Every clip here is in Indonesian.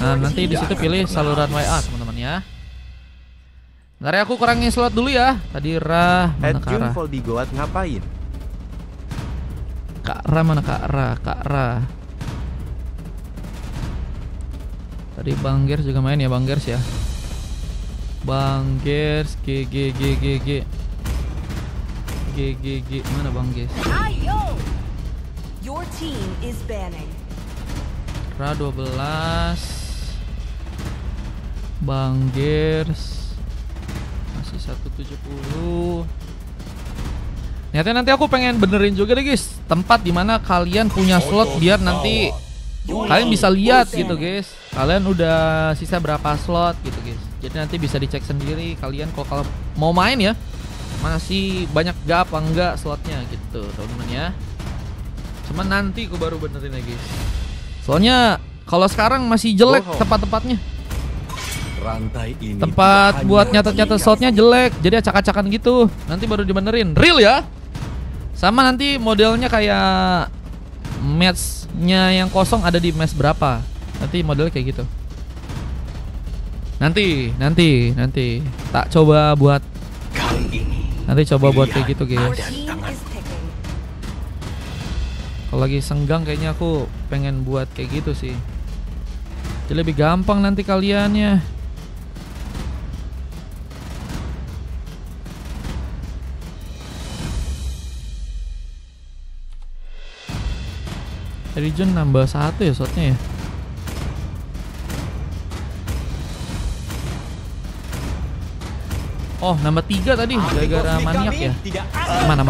Nah, nanti di situ pilih saluran WA teman-teman ya. Bentar ya, aku kurangin slot dulu ya. Tadi Ra mana Kak Ra? Voldigoat ngapain? Kak Ra mana Kak Ra? Kak Ra. Tadi Bang Gers juga main ya, Bang Gers ya. Bang Gers G mana Bang Gers? Ayo. Your team is banning. Ra 12. Bang Gers masih 170. Niatnya nanti aku pengen benerin juga deh guys, tempat dimana kalian punya slot biar nanti kalian bisa lihat gitu guys. Kalian udah sisa berapa slot gitu guys. Jadi nanti bisa dicek sendiri kalian kalau mau main ya. Masih banyak gak apa enggak slotnya gitu teman-teman ya. Cuman nanti aku baru benerin ya guys. Soalnya kalau sekarang masih jelek tempat-tempatnya. Rantai ini tempat buat nyatet-nyatet slotnya jelek, jadi acak-acakan gitu. Nanti baru dibenerin. Real ya. Sama nanti modelnya kayak matchnya yang kosong ada di match berapa. Nanti modelnya kayak gitu. Nanti tak coba buat kali ini. Nanti coba buat kayak gitu guys. Kalau lagi senggang kayaknya aku pengen buat kayak gitu sih. Jadi lebih gampang nanti kaliannya. Region nambah 1 ya slotnya ya. Oh nambah 3 tadi gara-gara maniak ya. Mana.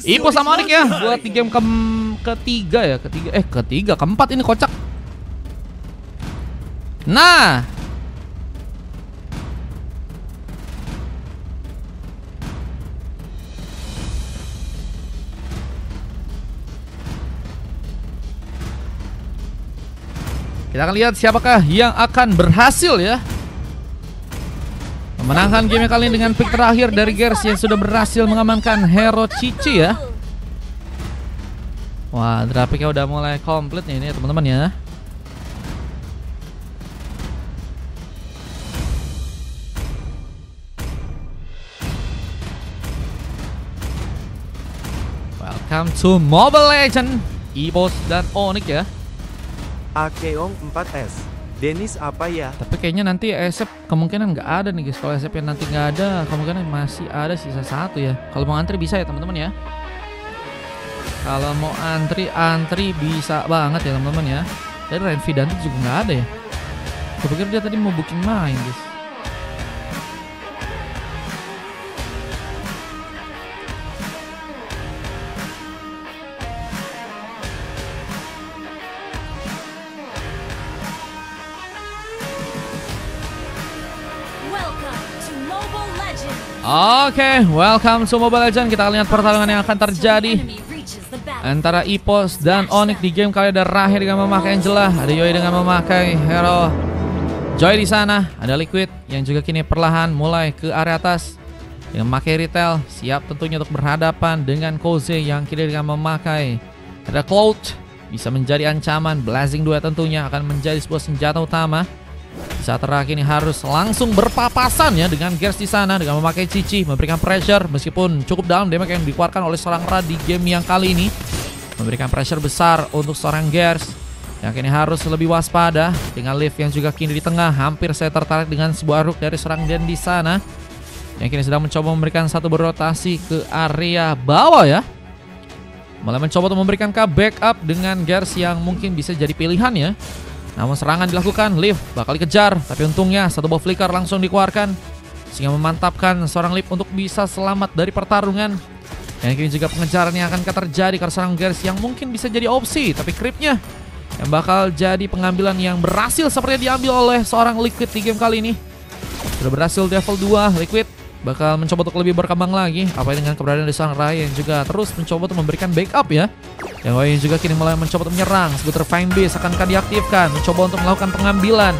Ipo sama Onik ya buat di game ketiga ya. Keempat ini kocak. Nah kita akan lihat siapakah yang akan berhasil ya memenangkan game kali ini dengan pick terakhir dari Gers yang sudah berhasil mengamankan hero Cici ya. Wah, grafiknya udah mulai komplit nih ini ya teman-teman ya. Welcome to Mobile Legends, EVOS dan Onyx ya. Akeong 4S. Dennis apa ya? Tapi kayaknya nanti Esep kemungkinan nggak ada nih guys. Kalau Esep yang nanti nggak ada, kemungkinan masih ada sisa 1 ya. Kalau mau antri bisa ya teman-teman ya. Kalau mau antri bisa banget ya teman-teman ya. Dan Renvi Dante juga nggak ada ya. Aku pikir dia tadi mau booking main guys. Oke, welcome to Mobile Legends. Kita lihat pertarungan yang akan terjadi antara EVOS dan Onyx di game kali ada Rahir dengan memakai Angela, ada Yoi dengan memakai hero Joy di sana, ada Liquid yang juga kini perlahan mulai ke area atas dengan memakai Retail, siap tentunya untuk berhadapan dengan Koze yang kini dengan memakai ada Cloud, bisa menjadi ancaman. Blazing 2 tentunya akan menjadi sebuah senjata utama. Saat terakhir ini harus langsung berpapasan ya dengan Gers di sana dengan memakai Cici, memberikan pressure meskipun cukup dalam damage yang dikeluarkan oleh seorang Ra di game yang kali ini, memberikan pressure besar untuk seorang Gers yang kini harus lebih waspada dengan Liv yang juga kini di tengah. Hampir saya tertarik dengan sebuah hook dari seorang Den di sana yang kini sedang mencoba memberikan satu berotasi ke area bawah ya, mulai mencoba untuk memberikan backup dengan Gers yang mungkin bisa jadi pilihan ya. Namun serangan dilakukan, Liv bakal dikejar, tapi untungnya satu buff flicker langsung dikeluarkan sehingga memantapkan seorang Liv untuk bisa selamat dari pertarungan. Dan kini juga pengejaran yang akan terjadi karena seorang Gers yang mungkin bisa jadi opsi, tapi creepnya yang bakal jadi pengambilan yang berhasil seperti diambil oleh seorang Liquid di game kali ini. Sudah berhasil level 2, Liquid bakal mencoba untuk lebih berkembang lagi. Apa dengan keberadaan dari seorang Rai yang juga terus mencoba untuk memberikan backup ya. Yang lain juga kini mulai mencoba untuk menyerang. Skuter Fine Beast akankah diaktifkan, mencoba untuk melakukan pengambilan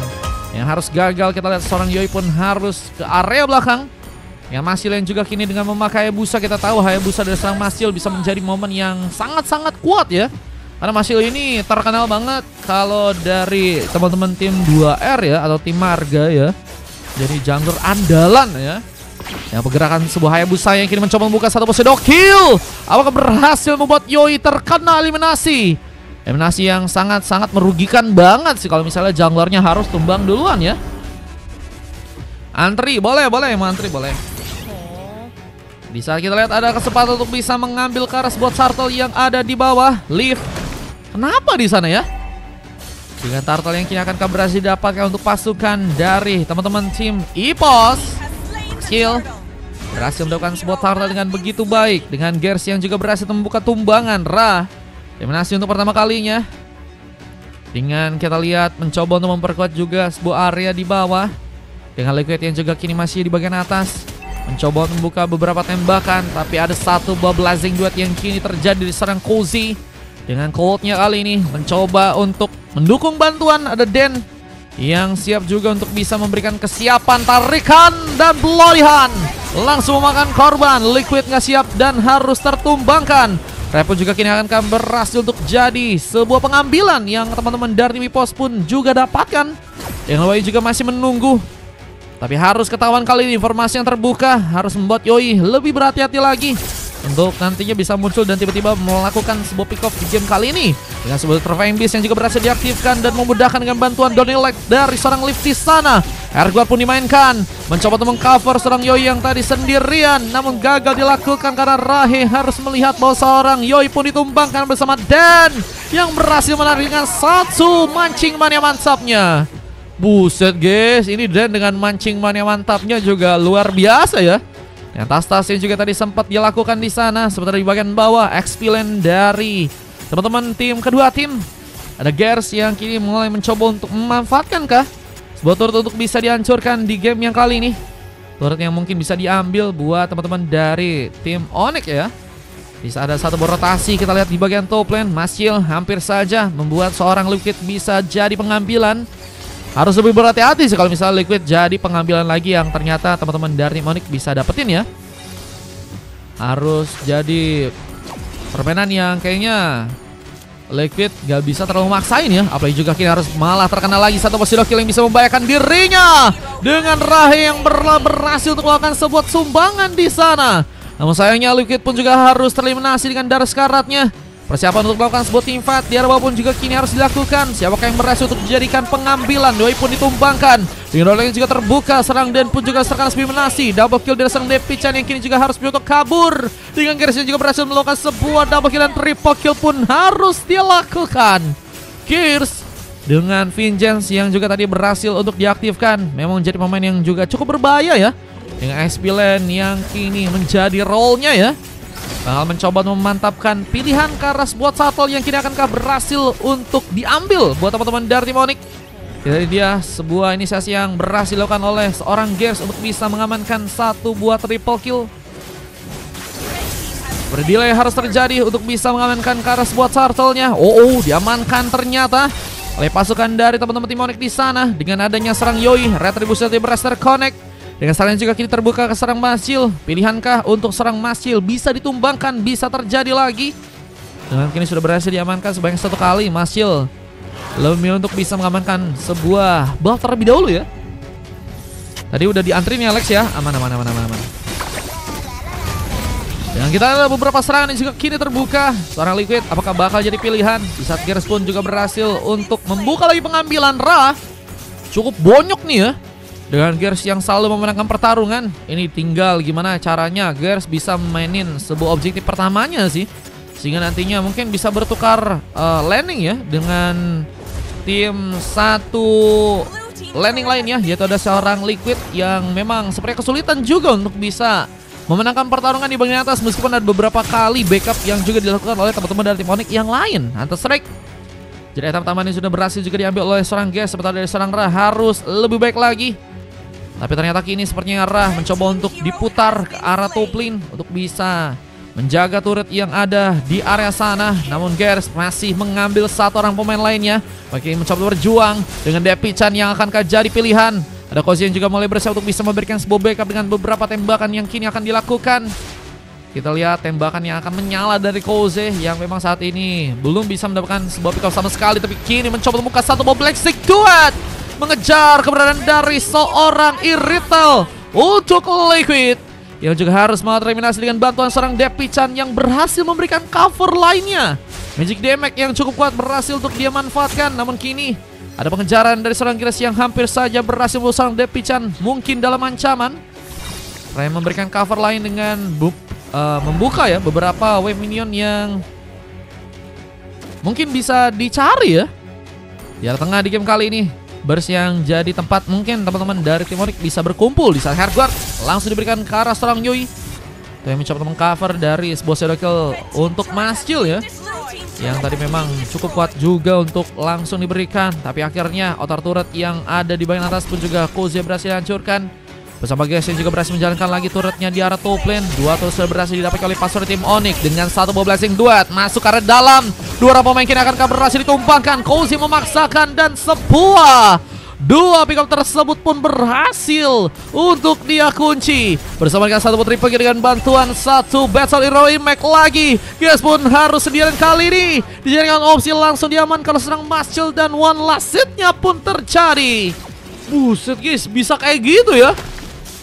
yang harus gagal. Kita lihat seorang Yoi pun harus ke area belakang. Yang Masil yang juga kini dengan memakai Hayabusa, kita tahu Hayabusa dari seorang Masil bisa menjadi momen yang sangat-sangat kuat ya. Karena Masil ini terkenal banget kalau dari teman-teman tim 2R ya, atau tim Marga ya. Jadi jungler andalan ya. Yang pergerakan sebuah Hayabusa yang kini mencoba membuka satu posisi kill. Apakah berhasil membuat Yoi terkena eliminasi? Eliminasi yang sangat-sangat merugikan banget sih kalau misalnya junglernya harus tumbang duluan ya. Antri, boleh, mantri boleh. Di saat kita lihat ada kesempatan untuk bisa mengambil ke arah buat turtle yang ada di bawah. Leaf. Kenapa di sana ya? Dengan turtle yang kini akan berhasil didapatkan untuk pasukan dari teman-teman tim EPOS. Skill berhasil mendapatkan sebuah turtle dengan begitu baik. Dengan Gers yang juga berhasil membuka tumbangan. Ra. Eliminasi untuk pertama kalinya. Dengan kita lihat mencoba untuk memperkuat juga sebuah area di bawah. Dengan Liquid yang juga kini masih di bagian atas. Mencoba membuka beberapa tembakan. Tapi ada satu buah blazing duet yang kini terjadi di serang Cozy. Dengan coldnya kali ini mencoba untuk mendukung bantuan. Ada Den yang siap juga untuk bisa memberikan kesiapan. Tarikan dan pelolihan. Langsung memakan korban. Liquid nggak siap dan harus tertumbangkan. Repun juga kini akan berhasil untuk jadi sebuah pengambilan yang teman-teman dari EPOS pun juga dapatkan. Yang lain juga masih menunggu. Tapi harus ketahuan kali ini informasi yang terbuka harus membuat Yoi lebih berhati-hati lagi untuk nantinya bisa muncul dan tiba-tiba melakukan sebuah pick off di game kali ini dengan sebuah Terrifying Beast yang juga berhasil diaktifkan dan memudahkan dengan bantuan Donelek dari seorang Lift di sana. Airguard pun dimainkan, mencoba untuk mengcover seorang Yoi yang tadi sendirian, namun gagal dilakukan karena Rahe harus melihat bahwa seorang Yoi pun ditumbangkan bersama Dan yang berhasil menarik dengan satu mancing mania mantapnya. Buset guys, ini Dan dengan mancing mania mantapnya juga luar biasa ya. Yang tas-tas yang juga tadi sempat dilakukan di sana. Sebentar di bagian bawah, XP lane dari teman-teman tim kedua tim. Ada Gers yang kini mulai mencoba untuk memanfaatkan sebuah turret untuk bisa dihancurkan di game yang kali ini. Turret yang mungkin bisa diambil buat teman-teman dari tim Onyx ya. Bisa ada satu rotasi kita lihat di bagian top lane. Masil hampir saja membuat seorang Liquid bisa jadi pengambilan. Harus lebih berhati-hati sih kalau misalnya Liquid jadi pengambilan lagi yang ternyata teman-teman dari Onyx bisa dapetin ya. Harus jadi permainan yang kayaknya Liquid gak bisa terlalu maksain ya. Apalagi juga kini harus malah terkena lagi satu posisi kill yang bisa membahayakan dirinya. Dengan Rahe yang berhasil untuk melakukan sebuah sumbangan di sana. Namun sayangnya Liquid pun juga harus tereliminasi dengan darah sekaratnya. Persiapan untuk melakukan sebuah team fight di arah bawah pun juga kini harus dilakukan. Siapakah yang berhasil untuk dijadikan pengambilan? Doi pun ditumbangkan. Dengan yang juga terbuka, serang Dan pun juga serang eliminasi. Double kill dari serang Depichan yang kini juga harus untuk kabur. Dengan Gers yang juga berhasil melakukan sebuah double kill dan triple kill pun harus dilakukan. Gers dengan Vengeance yang juga tadi berhasil untuk diaktifkan. Memang jadi pemain yang juga cukup berbahaya ya. Dengan XP lane yang kini menjadi role-nya ya. Bakal mencoba memantapkan pilihan ke arah buat shuttle yang kini akankah berhasil untuk diambil buat teman-teman dari tim Onyx. Jadi dia sebuah inisiasi yang berhasil dilakukan oleh seorang Gers untuk bisa mengamankan satu buah triple kill. Berdelay harus terjadi untuk bisa mengamankan ke arah buat shuttle-nya. Diamankan ternyata oleh pasukan dari teman-teman tim Onyx di sana dengan adanya serang Yoi. Retribution berhasil terconnect. Dengan serangan juga kini terbuka ke serang Masil. Pilihankah untuk serang Masil bisa ditumbangkan, bisa terjadi lagi? Dengan kini sudah berhasil diamankan sebanyak satu kali. Masil lebih memilih untuk bisa mengamankan sebuah buff terlebih dahulu ya. Tadi udah diantri nih Alex ya. Aman. Dan kita ada beberapa serangan yang juga kini terbuka. Seorang Liquid apakah bakal jadi pilihan? Di saat Gers pun juga berhasil untuk membuka lagi pengambilan Ra. Cukup bonyok nih ya. Dengan Gers yang selalu memenangkan pertarungan. Ini tinggal gimana caranya Gers bisa mainin sebuah objektif pertamanya sih. Sehingga nantinya mungkin bisa bertukar landing ya. Dengan tim satu landing lainnya. Yaitu ada seorang Liquid yang memang sepertinya kesulitan juga untuk bisa memenangkan pertarungan di bagian atas. Meskipun ada beberapa kali backup yang juga dilakukan oleh teman-teman dari tim Onyx yang lain. Hunter Strike. Jadi item pertama ini sudah berhasil juga diambil oleh seorang Gers. Sementara dari seorang Ra harus lebih baik lagi. Tapi ternyata kini sepertinya Ra mencoba untuk diputar ke arah top lane untuk bisa menjaga turret yang ada di area sana. Namun Gers masih mengambil satu orang pemain lainnya. Bagi mencoba berjuang dengan Depichan yang akan jadi pilihan. Ada Cozy yang juga mulai bersiap untuk bisa memberikan sebuah backup dengan beberapa tembakan yang kini akan dilakukan. Kita lihat tembakan yang akan menyala dari Koze yang memang saat ini belum bisa mendapatkan sebuah pick up sama sekali. Tapi kini mencoba membuka satu bom Blackstic Duet. Mengejar keberadaan dari seorang Irithel untuk Liquid. Yang juga harus melakukan eliminasi dengan bantuan seorang Depichan yang berhasil memberikan cover lainnya. Magic Damage yang cukup kuat berhasil untuk dia manfaatkan. Namun kini ada pengejaran dari seorang Geras yang hampir saja berhasil membuat seorang Depichan mungkin dalam ancaman. Ray memberikan cover lain dengan membuka ya beberapa wave minion yang mungkin bisa dicari ya di arah tengah di game kali ini. Burst yang jadi tempat mungkin teman-teman dari tim Onyx bisa berkumpul di saat Hardguard langsung diberikan ke arah seorang Yui. Itu yang mencoba mengcover dari sebuah shadow kill untuk Masjil ya, yang tadi memang cukup kuat juga untuk langsung diberikan. Tapi akhirnya outer turret yang ada di bagian atas pun juga Koze berhasil hancurkan. Bersama guys yang juga berhasil menjalankan lagi turretnya di arah top lane. Dua turret sudah berhasil didapatkan oleh pasukan tim Onyx dengan satu ball blessing duet masuk ke arah dalam. Dua pemain kini akan berhasil ditumpangkan. Koze memaksakan dan dua pick up tersebut pun berhasil untuk dia kunci. Bersama dengan satu putri pergi dengan bantuan satu Battle Hero Impact lagi. Guys pun harus sendirian kali ini. Dijadikan opsi langsung diamankan serang Masjil dan one last hit-nya pun terjadi. Buset guys, bisa kayak gitu ya.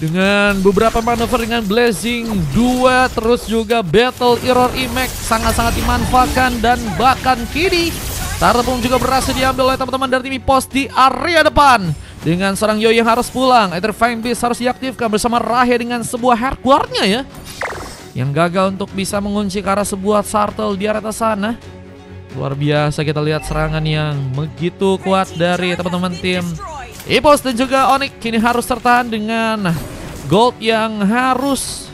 Dengan beberapa manuver dengan Blazing Duet, terus juga Battle Error Impact sangat-sangat dimanfaatkan. Dan bahkan kini Turret pun juga berhasil diambil oleh teman-teman dari tim EPOS di area depan. Dengan seorang Yoi yang harus pulang, Etherfine Beast harus diaktifkan bersama Rahe dengan sebuah hardguardnya ya, yang gagal untuk bisa mengunci ke arah sebuah Sartel di area sana. Luar biasa kita lihat serangan yang begitu kuat dari teman-teman tim EPOS dan juga Onyx. Kini harus tertahan dengan gold yang harus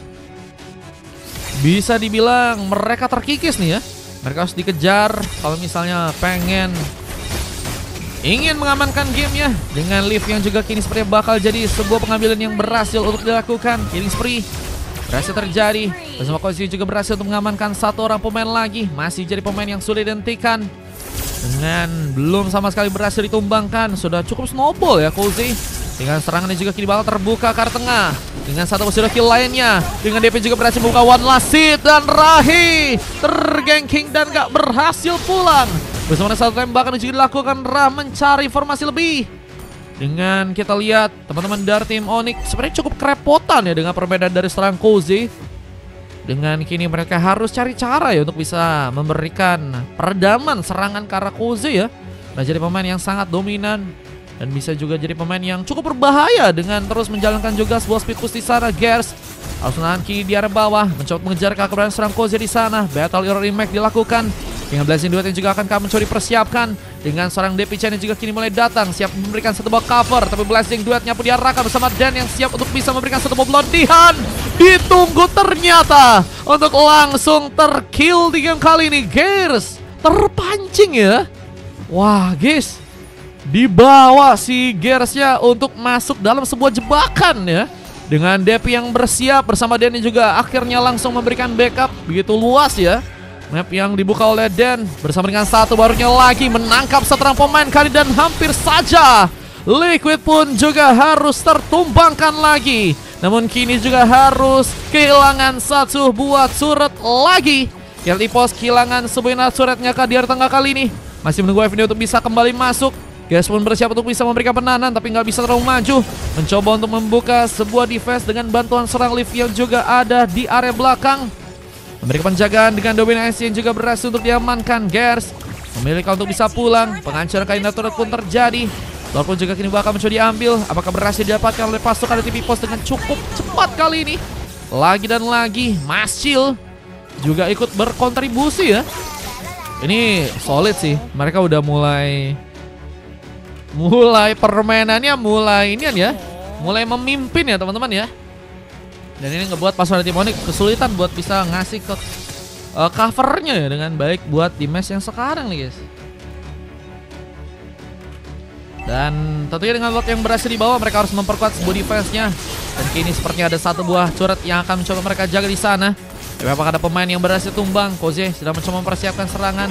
bisa dibilang mereka terkikis nih ya. Mereka harus dikejar kalau misalnya ingin mengamankan gamenya. Dengan lift yang juga kini sepertinya bakal jadi sebuah pengambilan yang berhasil untuk dilakukan. Killing spree berhasil terjadi. Bersama Koze juga berhasil untuk mengamankan satu orang pemain lagi. Masih jadi pemain yang sudah identikan. Dengan belum sama sekali berhasil ditumbangkan. Sudah cukup snowball ya Koze. Dengan serangannya juga kini bakal terbuka ke arah tengah. Dengan satu position kill lainnya. Dengan DP juga berhasil membuka one last hit. Dan Rahi tergangking dan gak berhasil pulang. Bersama satu tembakan yang juga dilakukan Rah mencari informasi lebih. Dengan kita lihat teman-teman dari tim Onyx sebenarnya cukup kerepotan ya dengan perbedaan dari serang Koze. Dengan kini mereka harus cari cara ya untuk bisa memberikan peredaman serangan ke arah Koze ya. Nah, jadi pemain yang sangat dominan dan bisa juga jadi pemain yang cukup berbahaya dengan terus menjalankan juga sebuah speed push di sana. Gers harus menahan kiri di area bawah, mencoba mengejar keberadaan serang Koze di sana. Battle Error Impact dilakukan dengan Blazing Duet yang juga akan mencoba dipersiapkan. Dengan seorang Depichan yang juga kini mulai datang, siap memberikan satu buah cover. Tapi Blazing Duetnya pun diarahkan bersama Dan yang siap untuk bisa memberikan satu buah pelontihan. Ditunggu ternyata untuk langsung terkill di game kali ini. Gers terpancing ya. Wah guys, dibawa si Gersnya untuk masuk dalam sebuah jebakan ya. Dengan Depi yang bersiap bersama Dan yang juga akhirnya langsung memberikan backup. Begitu luas ya map yang dibuka oleh Dan. Bersama dengan satu barunya lagi menangkap seorang pemain kali. Dan hampir saja Liquid pun juga harus tertumbangkan lagi. Namun kini juga harus kehilangan satu buah turret lagi. EPOS kehilangan sebuah turretnya ke di area tengah kali ini. Masih menunggu FND untuk bisa kembali masuk. Guys pun bersiap untuk bisa memberikan penahanan, tapi nggak bisa terlalu maju. Mencoba untuk membuka sebuah defense dengan bantuan serang lift yang juga ada di area belakang. Memberikan penjagaan dengan dominasi yang juga berhasil untuk diamankan. Gers memilih untuk bisa pulang. Penghancuran kainat turret pun terjadi. Walaupun juga kini bakal mencoba diambil. Apakah berhasil didapatkan oleh pasukan dari tim EPOS dengan cukup cepat kali ini? Lagi dan lagi Masjil juga ikut berkontribusi ya. Ini solid sih. Mereka udah mulai permainannya mulai memimpin ya teman-teman ya. Dan ini ngebuat pasukan tim Onyx kesulitan buat bisa ngasih ke covernya ya dengan baik buat di match yang sekarang nih guys. Dan tentunya dengan lot yang berhasil dibawa, mereka harus memperkuat sebuah defense-nya. Dan kini sepertinya ada satu buah turret yang akan mencoba mereka jaga di sana. Tapi apakah ada pemain yang berhasil tumbang? Koze sedang mencoba mempersiapkan serangan.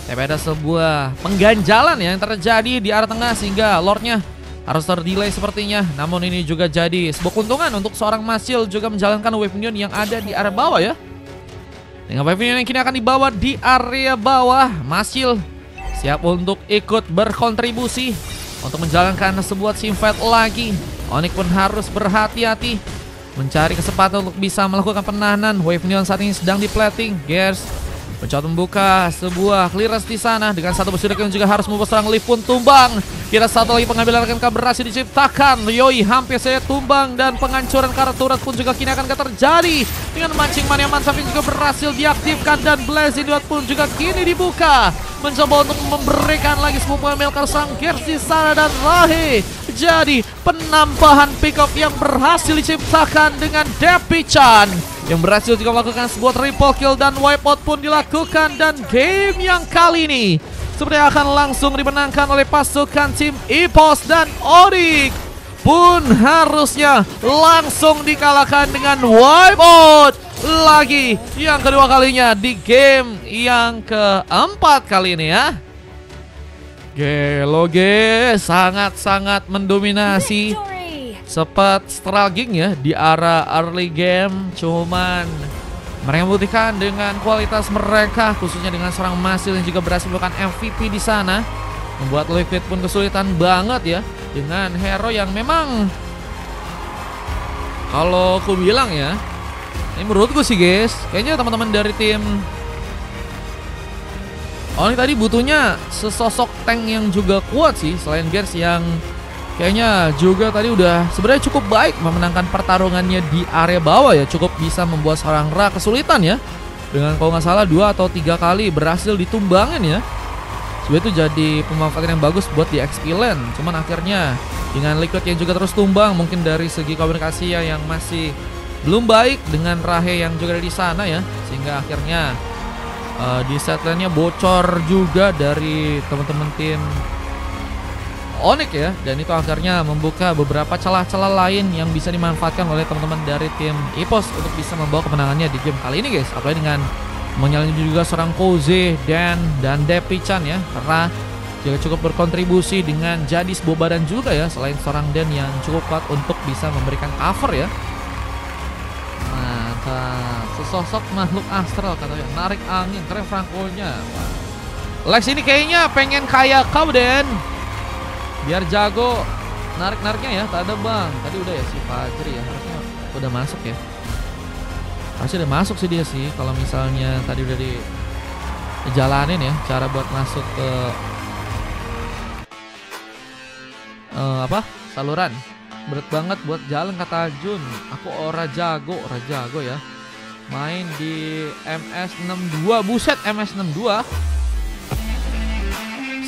Tapi ada sebuah pengganjalan yang terjadi di arah tengah sehingga lordnya harus terdelay sepertinya. Namun ini juga jadi sebuah keuntungan untuk seorang Masjil juga menjalankan wave minion yang ada di area bawah ya. Dengan Pavilion yang kini akan dibawa di area bawah. Masil siap untuk ikut berkontribusi untuk menjalankan sebuah team fight lagi. Onyx pun harus berhati-hati mencari kesempatan untuk bisa melakukan penahanan. Wave Neon saat ini sedang di-plating. Gears mencoba membuka sebuah clearance di sana dengan satu bersudak yang juga harus membuat seorang Leaf pun tumbang. Kira satu lagi pengambilan akan berhasil diciptakan. Yoi hampir saya tumbang dan penghancuran karet turret pun juga kini akan terjadi dengan mancing mania mantap yang juga berhasil diaktifkan dan Blazing Duat pun juga kini dibuka. Mencoba untuk memberikan lagi sebuah pengambil ke sang Gears di sana dan Rahe. Jadi penambahan pick up yang berhasil diciptakan dengan Depi-chan yang berhasil juga melakukan sebuah triple kill dan wipeout pun dilakukan. Dan game yang kali ini sepertinya akan langsung dimenangkan oleh pasukan tim EPOS dan Onyx pun harusnya langsung dikalahkan dengan wipeout lagi yang kedua kalinya di game yang keempat kali ini ya. Geloge sangat-sangat mendominasi. Sempat struggling ya di arah early game, cuman mereka membuktikan dengan kualitas mereka, khususnya dengan seorang Masil yang juga berhasil melakukan MVP di sana, membuat Liquid pun kesulitan banget ya dengan hero yang memang kalau aku bilang ya, ini menurutku sih guys, kayaknya teman-teman dari tim Onyx tadi butuhnya sesosok tank yang juga kuat sih, selain Gears yang kayaknya juga tadi udah sebenarnya cukup baik memenangkan pertarungannya di area bawah ya. Cukup bisa membuat seorang Ra kesulitan ya. Dengan kalau nggak salah 2 atau 3 kali berhasil ditumbangin ya. Sebenarnya itu jadi pemanfaatan yang bagus buat di XP lane. Cuman akhirnya dengan Liquid yang juga terus tumbang, mungkin dari segi komunikasi ya yang masih belum baik dengan Rahe yang juga ada di sana ya. Sehingga akhirnya di set lane-nya bocor juga dari teman-teman tim Onyx ya, dan itu akhirnya membuka beberapa celah-celah lain yang bisa dimanfaatkan oleh teman-teman dari tim EPOS untuk bisa membawa kemenangannya di game kali ini guys. Apalagi dengan menyalin juga seorang Koze dan Depi-chan ya, karena juga cukup berkontribusi dengan jadi sebuah badan juga ya, selain seorang Dan yang cukup kuat untuk bisa memberikan cover ya. Mantap, sesosok makhluk astral katanya, narik angin, keren Franco-nya. Lex ini kayaknya pengen kayak kau Den, biar jago narik-nariknya ya. Tak ada bang, tadi udah ya si Fajri ya, harusnya udah masuk ya. Harusnya udah masuk sih dia sih, kalau misalnya tadi udah dijalanin ya cara buat masuk ke saluran. Berat banget buat jalan kata Jun. Aku ora jago ya. Main di MS62, buset MS62.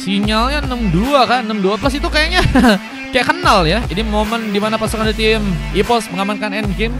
Sinyalnya 62 kan, 62 plus itu kayaknya kayak kenal ya. Ini momen dimana pasukan dari tim EPOS mengamankan endgame